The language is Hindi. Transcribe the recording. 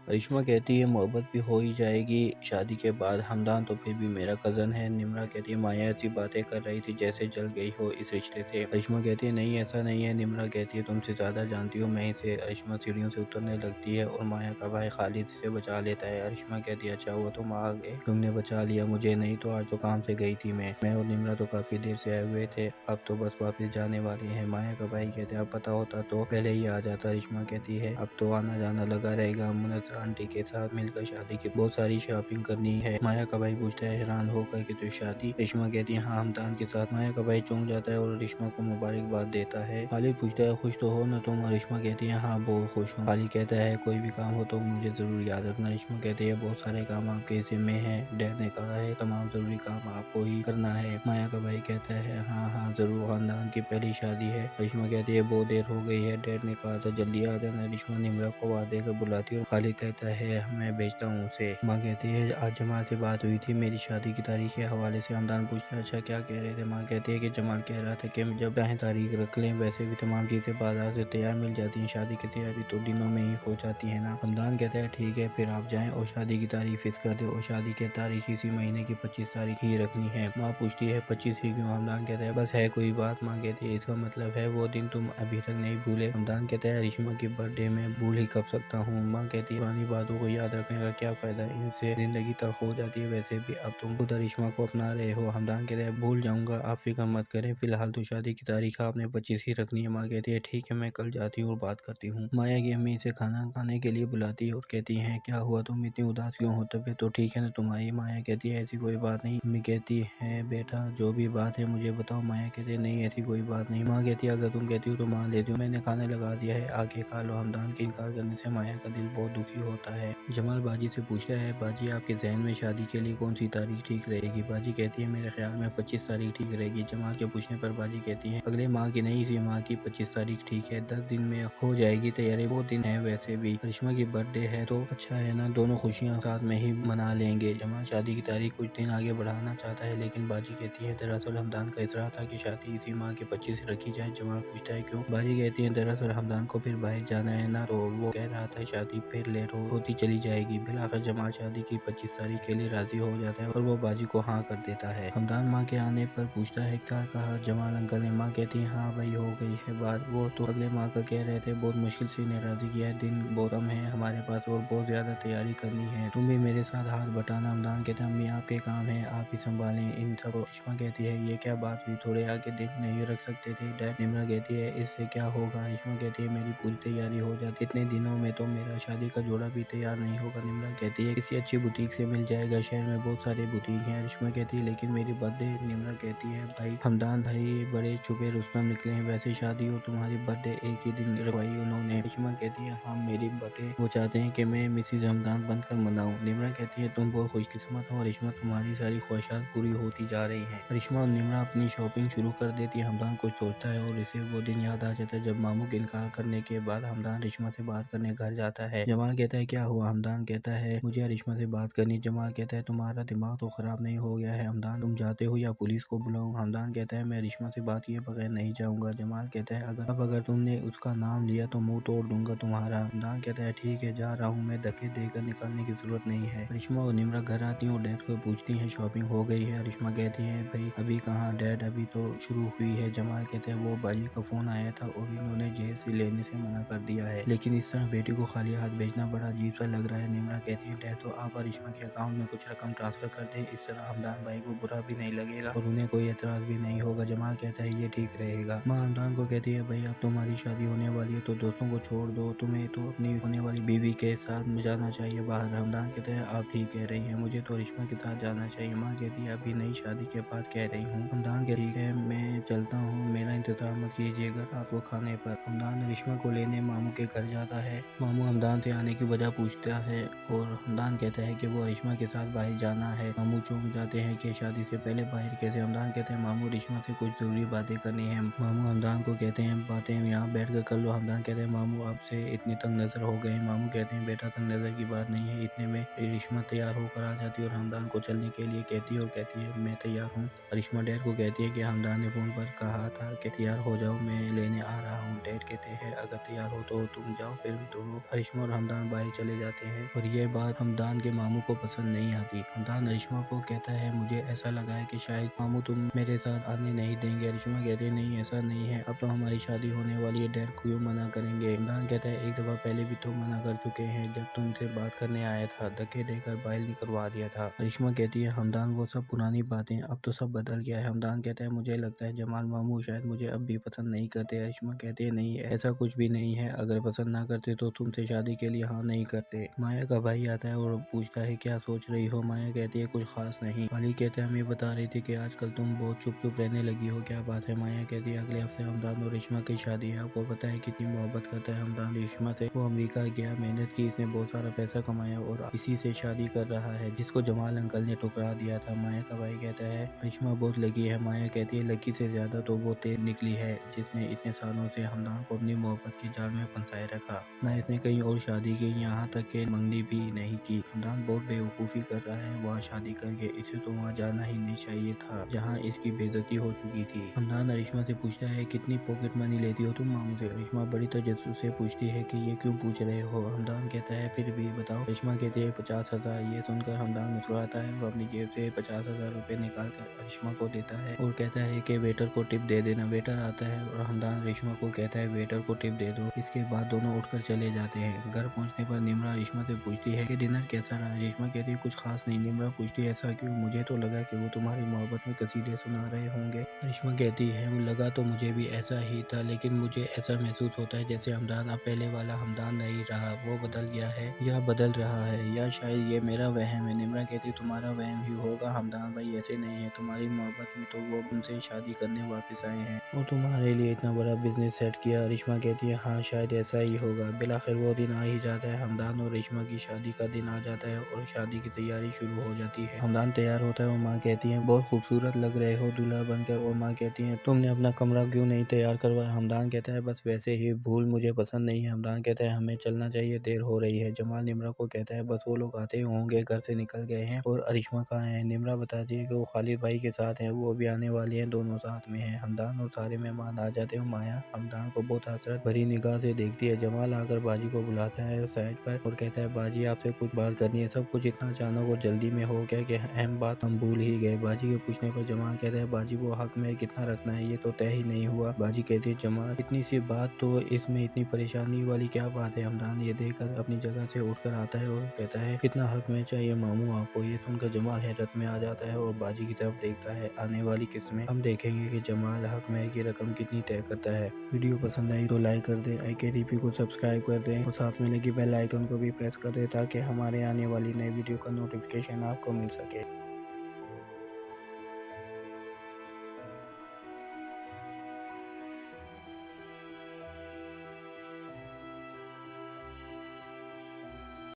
करिश्मा कहती है मोहब्बत भी हो ही जाएगी शादी के बाद। हमदान तो फिर भी मेरा कज़न है। निम्रा कहती है माया ऐसी बातें कर रही थी जैसे जल गई हो इस रिश्ते से। करिश्मा कहती है नहीं ऐसा नहीं है। निम्रा कहती है तुमसे ज़्यादा जानती हो मैं इसे। करिश्मा सीढ़ियों से उतरने लगती है और माया का भाई खालिद से बचा लेता है। करिश्मा कहती है अच्छा हुआ तुम आ गए, तुमने बचा लिया मुझे, नहीं तो आज तो काम से गई थी मैं और निम्रा तो काफ़ी देर से आए हुए थे, अब तो बस वापस जाने वाले हैं। माया का भाई कहते हैं अब पता होता तो पहले ही आ जाता। करिश्मा कहती है अब तो आना जाना लगा रहेगा, मुनस्सर आंटी के साथ मिलकर शादी की बहुत सारी शॉपिंग करनी है। माया का भाई पूछता है हैरान होकर कि तो शादी। रेशमा कहती है हाँ हमदान के साथ। माया का भाई चौंक जाता है और रेशमा को मुबारकबाद देता है। खालिद पूछता है खुश तो हो ना तुम। रेशमा कहती है हाँ बहुत खुश हूँ। खालिद कहता है कोई भी काम हो तो मुझे जरूर याद रखना। रेशमा कहती है बहुत सारे काम आपके जिम्मे हैं, डैड ने कहा है तमाम जरूरी काम आपको ही करना है। माया का भाई कहता है हाँ हाँ जरूर, खानदान की पहली शादी है। रेशमा कहती है बहुत देर हो गई है, डैड ने कहा था जल्दी आ जाना। रेशमा निम्रा को आवाज देकर बुलाती है और खालिद कहता है मैं भेजता हूँ उसे। माँ कहती है आज जमाल से बात हुई थी मेरी शादी की तारीख के हवाले से। हमदान पूछता है अच्छा क्या कह रहे थे। माँ कहती है कि जमाल कह रहा था कि जब चाहे तारीख रख लें, वैसे भी तमाम चीजें बाजार से तैयार मिल जाती हैं, शादी की तैयारी तो दिनों में ही हो जाती है ना। हमदान कहता है ठीक है फिर आप जाएं और शादी की तारीख फिक्स कर दे और शादी की तारीख इसी महीने की 25 तारीख ही रखनी है। माँ पूछती है 25 ही क्यों। हमदान कहता है बस है कोई बात। माँ कहती है इसका मतलब है वो दिन तुम अभी तक नहीं भूले। हमदान कहता है रिश्मा की बर्थडे में भूल ही कब सकता हूँ। माँ कहती है पुरानी बातों को याद रखने का क्या फायदा, इनसे जिंदगी तल्ख हो जाती है, वैसे भी अब तुम खुद रिश्मा को अपना रहे हो। हमदान कहता है भूल जाऊंगा, आप फिक्र मत करें, फिलहाल तो शादी की तारीख आपने 25 ही रखनी है। माँ कहती है ठीक है मैं कल जाती हूँ और बात करती हूँ। माया की अम्मी इसे खाना खाने के लिए बुलाती है और कहती है क्या हुआ तुम इतनी उदास क्यों हो, तबीयत तो ठीक है ना तुम्हारी। माया कहती है ऐसी कोई बात नहीं। अम्मी कहती है बेटा जो भी बात है मुझे बताओ। माया कहती है नहीं ऐसी कोई बात नहीं। माँ कहती है अगर तुम कहती हो तो मान लेती हूँ, मैंने खाने लगा दिया है आके खा लो। हमदान के इनकार करने से माया का दिल बहुत दुखी होता है। जमाल बाजी से पूछता है बाजी आपके जहन में शादी के लिए कौन सी तारीख ठीक रहेगी। बाजी कहती है मेरे ख्याल में 25 तारीख ठीक रहेगी। जमाल के पूछने पर बाजी कहती है अगले माह की नहीं इसी माह की 25 तारीख ठीक है, 10 दिन में हो जाएगी तैयारी, वो दिन है वैसे भी। करिश्मा की बर्थडे है तो अच्छा है ना, दोनों खुशियाँ साथ में ही मना लेंगे। जमाल शादी की तारीख कुछ दिन आगे बढ़ाना चाहता है लेकिन बाजी कहती है दरअसल हमदान का इसरार था कि शादी इसी माह के 25 रखी जाए। जमाल पूछता है क्यों। बाजी कहती है दरअसल हमदान को फिर बाहर जाना है ना, तो वो कह रहा था शादी फिर लेट होती चली जाएगी। बिलाखिर जमाल शादी की 25 तारीख के लिए राजी हो जाता है और वो बाजी को हाँ कर देता है। हमदान माँ के आने पर पूछता है क्या कहा जमाल अंकल ने। माँ कहती है हाँ भाई हो गई है बात, वो तो अगले माह का कह रहे थे, बहुत मुश्किल से इन्हें राजी किया है, दिन बहुत कम है हमारे पास और बहुत ज्यादा तैयारी करनी है, तुम भी मेरे साथ हाथ बटाना। हमदान कहते हैं अम्मी आपके काम है आप ही संभालें इन सब। रेशमा कहती है ये क्या बात हुई, थोड़े आगे दिन नहीं रख सकते थे डैड। निम्रा कहती है इससे क्या होगा। रेशमा कहती है मेरी पूरी तैयारी हो जाती, इतने दिनों में तो मेरा शादी का जोड़ा भी तैयार नहीं होगा। निम्रा कहती है किसी अच्छी बुटीक से मिल जाएगा, शहर में बहुत सारे बुटीक हैं। रेशमा कहती है लेकिन मेरी बर्थडे। निम्रा कहती है भाई हमदान भाई बड़े छुपे रुस्तम निकले हैं, वैसे शादी और तुम्हारी बर्थडे एक ही दिन रखवाई उन्होंने। रेशमा कहती है हाँ मेरी बर्थडे वो चाहते हैं कि मैं मिसिज हमदान बनकर मनाऊं। निम्रा कहती है तुम बहुत खुशकिस्मत हो रेशमा, तुम्हारी सारी ख्वाहिशात पूरी होती जा रही हैं। रेशमा और निम्रा अपनी शॉपिंग शुरू कर देती है। हमदान कुछ सोचता है और इसे वो दिन याद आ जाता है जब मामू के इनकार करने के बाद हमदान रेशमा से बात करने घर जाता है। जमाल कहता है क्या हुआ। हमदान कहता है मुझे रेशमा से बात करनी। जमाल कहता है तुम्हारा दिमाग तो खराब नहीं हो गया है हमदान, तुम जाते हो या पुलिस को बुलाऊं। हमदान कहता है मैं रेशमा से बात किए बगैर नहीं जाऊंगा। जमाल कहता है अगर तुमने उसका नाम लिया तो मुंह तोड़ दूंगा तुम्हारा। हमदान कहता है ठीक है जा रहा हूँ मैं, धक्के देकर निकलने की जरूरत नहीं है। रेशमा और निम्रा घर आती हैं और डैड को पूछती हैं शॉपिंग हो गई है। रेशमा कहती है भाई अभी कहाँ डैड, अभी तो शुरू हुई है। जमाल कहते हैं वो बाजी का फोन आया था और इन्होंने जहेज लेने से मना कर दिया है, लेकिन इस तरह बेटी को खाली हाथ भेजना बड़ा अजीब सा लग रहा है। निम्रा कहती है डैड तो आप रेशमा के अकाउंट में कुछ रकम ट्रांसफर कर दे, इस तरह हमदान भाई को बुरा भी नहीं लगेगा और उन्हें कोई एतराज भी नहीं होगा। जमाल कहता है ये ठीक रहेगा। माँ हमदान को कहती है भाई अब तुम्हारी शादी होने वाली है तो दोस्तों को छोड़ दो, तुम्हें तो अपनी होने वाली बीवी के साथ जाना चाहिए बाहर। हमदान कहते हैं आप ठीक कह रही हैं, मुझे तो रेशमा के साथ जाना चाहिए। माँ कहती है अभी नई शादी के बाद कह रही हूँ। हमदान कहती है मैं चलता हूँ, मेरा इंतजार मत कीजिएगा रात को खाने पर। हमदान रेशमा को लेने मामू के घर जाता है। मामू हमदान से आने की वजह पूछता है और हमदान कहता है कि वो रेशमा के साथ बाहर जाना है। मामू चौंक जाते हैं कि शादी से पहले बाहर कैसे। हमदान कहते हैं मामू रेशमा से कुछ जरूरी बातें करनी है। मामू हमदान को कहते हैं बातें यहाँ बैठ कर कर लो। हमदान कहते हैं मामू आपसे इतनी तंग नजर हो गए। मामू कहते हैं बेटा तंग नजर की बात नहीं है, इतने में रेशमा तैयार होकर आ जाती है और हमदान को चलने के लिए कहती है और कहती है मैं तैयार हूँ। रेशमा डैड को कहती है कि हमदान ने फोन पर कहा था कि तैयार हो जाओ मैं लेने आ रहा हूँ। डैड कहते हैं अगर तैयार हो तो तुम जाओ, फिर दोनों रेशमा और हमदान बाहर चले जाते हैं और ये बात हमदान के मामू को पसंद नहीं आती। हमदान अरिश्मा को कहता है मुझे ऐसा लगा है कि शायद मामू तुम मेरे साथ आने नहीं देंगे। अरिश्मा कहते हैं नहीं ऐसा नहीं है, अब तो हमारी शादी होने वाली है, डैड क्यों मना करेंगे। हमदान कहता है एक दफा पहले भी तो मना कर चुके हैं, जब तुमसे बात करने आया था धक्के देकर बाहर निकलवा दिया था। अरिश्मा कहती है हमदान वो सब पुरानी बातें, अब तो सब बदल गया है। हमदान कहता है मुझे लगता है जमाल मामू शायद मुझे अब भी पसंद नहीं करते। अरिश्मा कहती है नहीं ऐसा कुछ भी नहीं है, अगर पसंद ना करते तो तुमसे शादी के लिए हाँ नहीं करते। माया का भाई आता है और पूछता है क्या सोच रही हो। माया कहती है कुछ खास नहीं। वाली कहते हैं हम ये बता रही थी कि आजकल तुम बहुत चुप चुप रहने लगी हो, क्या बात है। माया कहती है अगले हफ्ते हमदान और रेशमा की शादी है, आपको पता है कितनी मोहब्बत करता है हमदान रेशमा से। वो अमेरिका गया, मेहनत की, इसने बहुत सारा पैसा कमाया और इसी से शादी कर रहा है जिसको जमाल अंकल ने ठुकरा दिया था। माया का भाई कहता है रेशमा बहुत लकी है। माया कहती है लकी से ज्यादा तो वो तेज निकली है जिसने इतने सालों से हमदान को अपनी मोहब्बत के जाल में फंसाए रखा, ना इसने कहीं और शादी की, यहाँ तक के मंगनी भी नहीं की। हमदान बहुत बेवकूफ़ी कर रहा है वहाँ शादी करके, इसे तो वहाँ जाना ही नहीं चाहिए था जहाँ इसकी बेइज्जती हो चुकी थी। हमदान अरिश्मा से पूछता है कितनी पॉकेट मनी लेती हो तुम मामू से। अरिश्मा बड़ी तजस्सुस से पूछती है कि ये क्यों पूछ रहे हो। हमदान कहता है फिर भी बताओ। अरिश्मा कहती है 50,000। ये सुनकर हमदान मुस्कुराता है और अपनी जेब से 50,000 रुपए निकाल कर अरिश्मा को देता है और कहता है कि वेटर को टिप दे देना। वेटर आता है और हमदान रेशमा को कहता है वेटर को टिप दे दो। इसके बाद दोनों उठकर चले जाते हैं। घर पहुंचने पर निम्रा रेशमा से पूछती है कि डिनर कैसा रहा। रेशमा कहती है कुछ खास नहीं। निम्रा पूछती है ऐसा क्यों, मुझे तो लगा कि वो तुम्हारी मोहब्बत में कसीदे सुना रहे होंगे। रेशमा कहती है लगा तो मुझे भी ऐसा ही था, लेकिन मुझे ऐसा महसूस होता है जैसे हमदान अब पहले वाला हमदान नहीं रहा, वो बदल गया है या बदल रहा है, या शायद ये मेरा वहम है। निम्रा कहती है तुम्हारा वहम ही होगा, हमदान भाई ऐसे नहीं है, तुम्हारी मोहब्बत में तो वो तुमसे शादी करने वापस आए हैं और तुम्हारे लिए इतना बड़ा बिजनेस सेट किया। रेशमा कहती है हाँ शायद ऐसा ही होगा। बिलाखिर वो दिन आ ही जाता है, हमदान और रेशमा की शादी का दिन आ जाता है और शादी की तैयारी शुरू हो जाती है। हमदान तैयार होता है और माँ कहती है बहुत खूबसूरत लग रहे हो दूल्हा बनकर, और माँ कहती है तुमने अपना कमरा क्यों नहीं तैयार करवाया। हमदान कहता है बस वैसे ही, भूल मुझे पसंद नहीं है। हमदान कहता है हमें चलना चाहिए, देर हो रही है। जमाल निम्रा को कहता है बस वो लोग आते होंगे, घर से निकल गए हैं। और अरिश्मा कहाँ है। निम्रा बताती है कि वो खालिद भाई के साथ हैं, वो भी आने वाली हैं, दोनों साथ में हैं। हमदान और सारे मेहमान आ जाते हैं। माया हमदान को बहुत हसरत भरी निगाह से देखती है। जमाल आकर बाजी को बुलाता है साइड पर और कहता है बाजी आपसे कुछ बात करनी है। सब कुछ इतना अचानक और जल्दी में हो गया कि अहम बात हम भूल ही गए। बाजी के पूछने पर जमाल कहता है बाजी वो हक में कितना रखना है ये तो तय ही नहीं हुआ। बाजी कहती है जमाल इतनी सी बात, तो इसमें इतनी परेशानी वाली क्या बात है। हमदान ये देखकर अपनी जगह से उठकर आता है और कहता है कितना हक में चाहिए मामू आपको। ये सुनकर जमाल हैरत में आ जाता है और बाजी की तरफ देखता है। आने वाली किस्त में हम देखेंगे कि जमाल हक में की रकम कितनी तय करता है। वीडियो पसंद आई तो लाइक कर दे, IKTP को सब्सक्राइब कर दें और साथ में लगी बेल आइकन को भी प्रेस कर दे ताकि हमारे आने वाली नई वीडियो का नोटिफिकेशन आपको मिल सके।